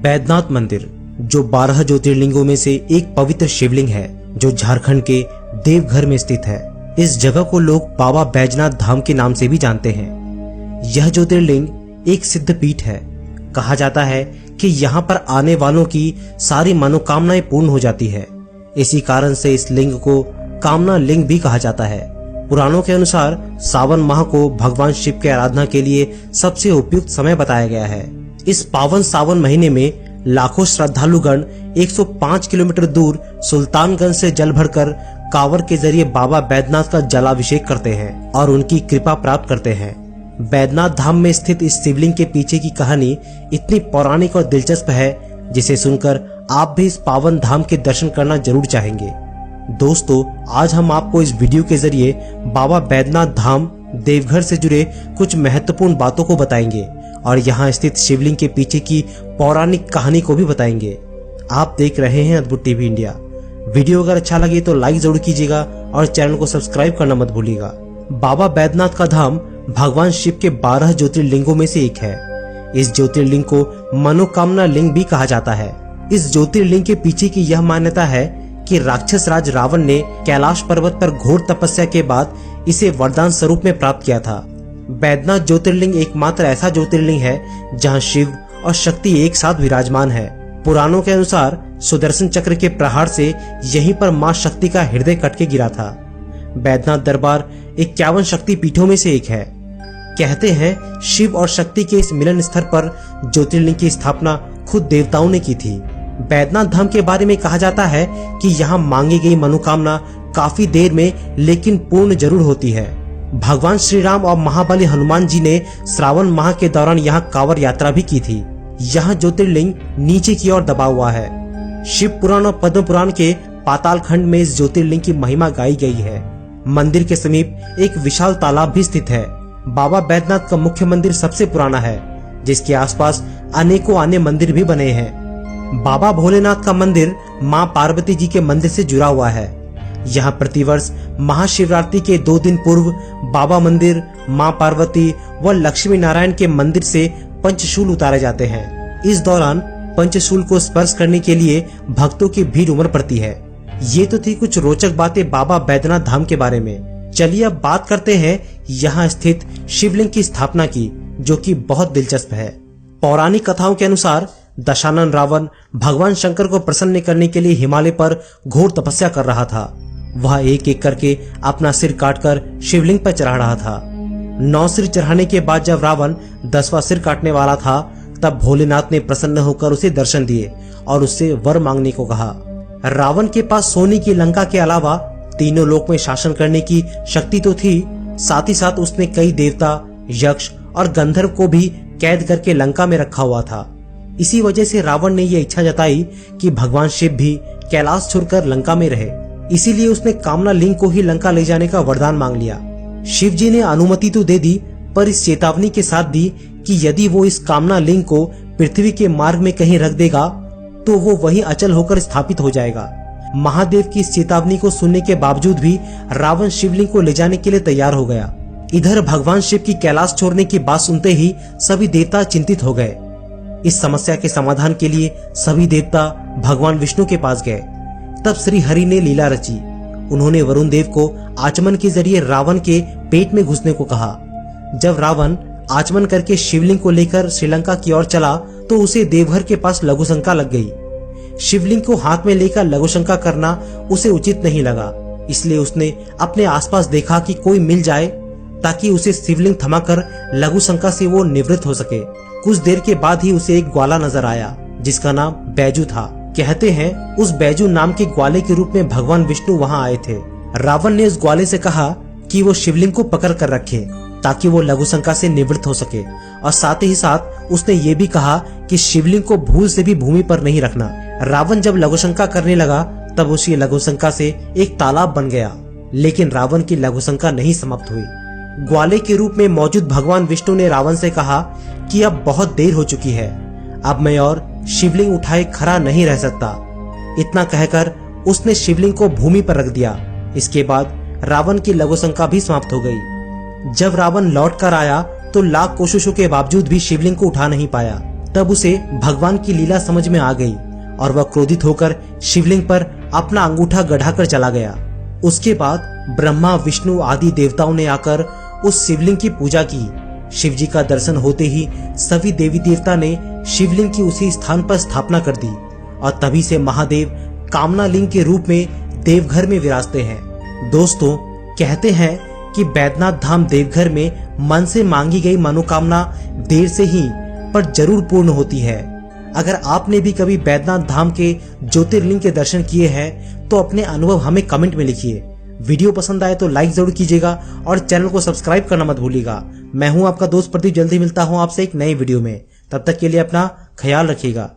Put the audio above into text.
बैद्यनाथ मंदिर, जो 12 ज्योतिर्लिंगों में से एक पवित्र शिवलिंग है, जो झारखंड के देवघर में स्थित है। इस जगह को लोग बाबा बैजनाथ धाम के नाम से भी जानते हैं। यह ज्योतिर्लिंग एक सिद्ध पीठ है। कहा जाता है कि यहाँ पर आने वालों की सारी मनोकामनाएं पूर्ण हो जाती है। इसी कारण से इस लिंग को कामना लिंग भी कहा जाता है। पुराणों के अनुसार सावन माह को भगवान शिव की आराधना के लिए सबसे उपयुक्त समय बताया गया है। इस पावन सावन महीने में लाखों श्रद्धालुगण 105 किलोमीटर दूर सुल्तानगंज से जल भरकर कांवड़ के जरिए बाबा बैद्यनाथ का जलाभिषेक करते हैं और उनकी कृपा प्राप्त करते हैं। बैद्यनाथ धाम में स्थित इस शिवलिंग के पीछे की कहानी इतनी पौराणिक और दिलचस्प है, जिसे सुनकर आप भी इस पावन धाम के दर्शन करना जरूर चाहेंगे। दोस्तों, आज हम आपको इस वीडियो के जरिए बाबा बैद्यनाथ धाम देवघर से जुड़े कुछ महत्वपूर्ण बातों को बताएंगे और यहाँ स्थित शिवलिंग के पीछे की पौराणिक कहानी को भी बताएंगे। आप देख रहे हैं अद्भुत टीवी इंडिया। वीडियो अगर अच्छा लगे तो लाइक जरूर कीजिएगा और चैनल को सब्सक्राइब करना मत भूलिएगा। बाबा बैद्यनाथ का धाम भगवान शिव के 12 ज्योतिर्लिंगों में से एक है। इस ज्योतिर्लिंग को मनोकामना लिंग भी कहा जाता है। इस ज्योतिर्लिंग के पीछे की यह मान्यता है कि राक्षस राज रावण ने कैलाश पर्वत पर घोर तपस्या के बाद इसे वरदान स्वरूप में प्राप्त किया था। बैद्यनाथ ज्योतिर्लिंग एकमात्र ऐसा ज्योतिर्लिंग है जहां शिव और शक्ति एक साथ विराजमान है। पुराणों के अनुसार सुदर्शन चक्र के प्रहार से यहीं पर मां शक्ति का हृदय कट के गिरा था। बैद्यनाथ दरबार 51 शक्ति पीठों में से एक है। कहते हैं शिव और शक्ति के इस मिलन स्थल पर ज्योतिर्लिंग की स्थापना खुद देवताओं ने की थी। बैद्यनाथ धाम के बारे में कहा जाता है कि यहाँ मांगी गई मनोकामना काफी देर में लेकिन पूर्ण जरूर होती है। भगवान श्री राम और महाबली हनुमान जी ने श्रावण माह के दौरान यहाँ कांवड़ यात्रा भी की थी। यहाँ ज्योतिर्लिंग नीचे की ओर दबा हुआ है। शिव पुराण और पद्म पुराण के पाताल खंड में इस ज्योतिर्लिंग की महिमा गाई गई है। मंदिर के समीप एक विशाल तालाब भी स्थित है। बाबा बैद्यनाथ का मुख्य मंदिर सबसे पुराना है, जिसके आसपास अनेकों अन्य मंदिर भी बने हैं। बाबा भोलेनाथ का मंदिर मां पार्वती जी के मंदिर से जुड़ा हुआ है। यहाँ प्रतिवर्ष महाशिवरात्रि के 2 दिन पूर्व बाबा मंदिर, मां पार्वती व लक्ष्मी नारायण के मंदिर से पंचशूल उतारे जाते हैं। इस दौरान पंचशूल को स्पर्श करने के लिए भक्तों की भीड़ उमड़ पड़ती है। ये तो थी कुछ रोचक बातें बाबा बैद्यनाथ धाम के बारे में। चलिए अब बात करते हैं यहाँ स्थित शिवलिंग की स्थापना की, जो कि बहुत दिलचस्प है। पौराणिक कथाओं के अनुसार दशानन रावण भगवान शंकर को प्रसन्न करने के लिए हिमालय पर घोर तपस्या कर रहा था। वह एक एक करके अपना सिर काटकर शिवलिंग पर चढ़ा रहा था। 9 सिर चढ़ाने के बाद जब रावण 10वां सिर काटने वाला था, तब भोलेनाथ ने प्रसन्न होकर उसे दर्शन दिए और उससे वर मांगने को कहा। रावण के पास सोने की लंका के अलावा तीनों लोक में शासन करने की शक्ति तो थी, साथ ही साथ उसने कई देवता, यक्ष और गंधर्व को भी कैद करके लंका में रखा हुआ था। इसी वजह से रावण ने यह इच्छा जताई कि भगवान शिव भी कैलाश छोड़कर लंका में रहे। इसीलिए उसने कामना लिंग को ही लंका ले जाने का वरदान मांग लिया। शिव जी ने अनुमति तो दे दी, पर इस चेतावनी के साथ दी कि यदि वो इस कामना लिंग को पृथ्वी के मार्ग में कहीं रख देगा तो वो वहीं अचल होकर स्थापित हो जाएगा। महादेव की इस चेतावनी को सुनने के बावजूद भी रावण शिवलिंग को ले जाने के लिए तैयार हो गया। इधर भगवान शिव की कैलाश छोड़ने की बात सुनते ही सभी देवता चिंतित हो गए। इस समस्या के समाधान के लिए सभी देवता भगवान विष्णु के पास गए। तब श्री हरि ने लीला रची। उन्होंने वरुण देव को आचमन के जरिए रावण के पेट में घुसने को कहा। जब रावण आचमन करके शिवलिंग को लेकर श्रीलंका की ओर चला तो उसे देवघर के पास लघुशंका लग गई। शिवलिंग को हाथ में लेकर लघुशंका करना उसे उचित नहीं लगा, इसलिए उसने अपने आसपास देखा कि कोई मिल जाए ताकि उसे शिवलिंग थमाकर लघुशंका से वो निवृत्त हो सके। कुछ देर के बाद ही उसे एक ग्वाला नजर आया, जिसका नाम बैजू था। कहते हैं उस बैजू नाम के ग्वाले के रूप में भगवान विष्णु वहां आए थे। रावण ने उस ग्वाले से कहा कि वो शिवलिंग को पकड़ कर रखे ताकि वो लघुशंका से निवृत्त हो सके, और साथ ही साथ उसने ये भी कहा कि शिवलिंग को भूल से भी भूमि पर नहीं रखना। रावण जब लघुशंका करने लगा तब उसी लघुशंका से एक तालाब बन गया, लेकिन रावण की लघुशंका नहीं समाप्त हुई। ग्वाले के रूप में मौजूद भगवान विष्णु ने रावण से कहा कि अब बहुत देर हो चुकी है, अब मैं और शिवलिंग उठाए खड़ा नहीं रह सकता। इतना कहकर उसने शिवलिंग को भूमि पर रख दिया। इसके बाद रावण की लघुशंका भी समाप्त हो गई। जब रावण लौट कर आया तो लाख कोशिशों के बावजूद भी शिवलिंग को उठा नहीं पाया। तब उसे भगवान की लीला समझ में आ गई और वह क्रोधित होकर शिवलिंग पर अपना अंगूठा गढ़ाकर चला गया। उसके बाद ब्रह्मा विष्णु आदि देवताओं ने आकर उस शिवलिंग की पूजा की। शिव जी का दर्शन होते ही सभी देवी देवता ने शिवलिंग की उसी स्थान पर स्थापना कर दी और तभी से महादेव कामना लिंग के रूप में देवघर में विराजते हैं। दोस्तों, कहते हैं कि बैद्यनाथ धाम देवघर में मन से मांगी गई मनोकामना देर से ही पर जरूर पूर्ण होती है। अगर आपने भी कभी बैद्यनाथ धाम के ज्योतिर्लिंग के दर्शन किए हैं तो अपने अनुभव हमें कमेंट में लिखिए। वीडियो पसंद आए तो लाइक जरूर कीजिएगा और चैनल को सब्सक्राइब करना मत भूलिएगा। मैं हूं आपका दोस्त प्रदीप, जल्दी मिलता हूं आपसे एक नई वीडियो में। तब तक के लिए अपना ख्याल रखिएगा।